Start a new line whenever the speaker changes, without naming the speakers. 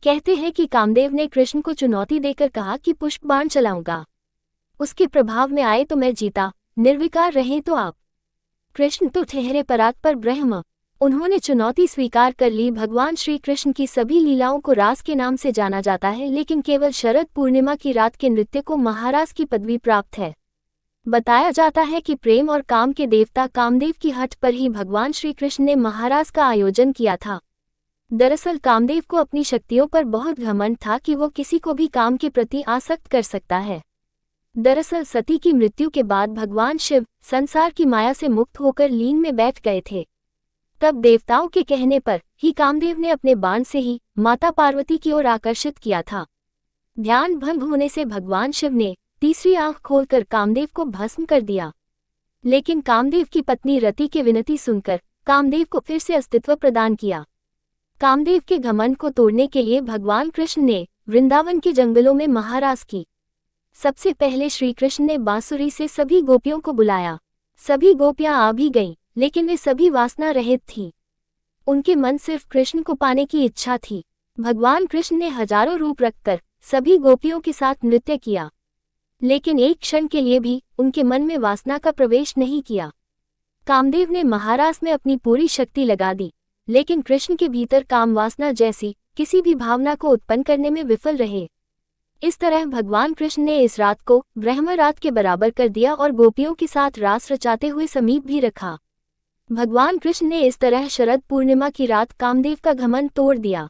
कहते हैं कि कामदेव ने कृष्ण को चुनौती देकर कहा कि पुष्प बाण चलाऊंगा, उसके प्रभाव में आए तो मैं जीता, निर्विकार रहे तो आप। कृष्ण तो ठहरे परात्पर ब्रह्म। उन्होंने चुनौती स्वीकार कर ली। भगवान श्री कृष्ण की सभी लीलाओं को रास के नाम से जाना जाता है, लेकिन केवल शरद पूर्णिमा की रात के नृत्य को महारास की पदवी प्राप्त है। बताया जाता है कि प्रेम और काम के देवता कामदेव की हट पर ही भगवान श्री कृष्ण ने महारास का आयोजन किया था। दरअसल कामदेव को अपनी शक्तियों पर बहुत घमंड था कि वो किसी को भी काम के प्रति आसक्त कर सकता है। दरअसल सती की मृत्यु के बाद भगवान शिव संसार की माया से मुक्त होकर लीन में बैठ गए थे। तब देवताओं के कहने पर ही कामदेव ने अपने बाण से ही माता पार्वती की ओर आकर्षित किया था। ध्यान भंग होने से भगवान शिव ने तीसरी आंख खोलकर कामदेव को भस्म कर दिया। लेकिन कामदेव की पत्नी रति की विनती सुनकर कामदेव को फिर से अस्तित्व प्रदान किया। कामदेव के घमंड को तोड़ने के लिए भगवान कृष्ण ने वृंदावन के जंगलों में महारास की। सबसे पहले श्री कृष्ण ने बांसुरी से सभी गोपियों को बुलाया। सभी गोपियां आ भी गईं, लेकिन वे सभी वासना रहित थीं। उनके मन सिर्फ कृष्ण को पाने की इच्छा थी। भगवान कृष्ण ने हजारों रूप रखकर सभी गोपियों के साथ नृत्य किया, लेकिन एक क्षण के लिए भी उनके मन में वासना का प्रवेश नहीं किया। कामदेव ने महारास में अपनी पूरी शक्ति लगा दी, लेकिन कृष्ण के भीतर काम वासना जैसी किसी भी भावना को उत्पन्न करने में विफल रहे। इस तरह भगवान कृष्ण ने इस रात को ब्रह्म रात के बराबर कर दिया और गोपियों के साथ रास रचाते हुए समीप भी रखा। भगवान कृष्ण ने इस तरह शरद पूर्णिमा की रात कामदेव का घमंड तोड़ दिया।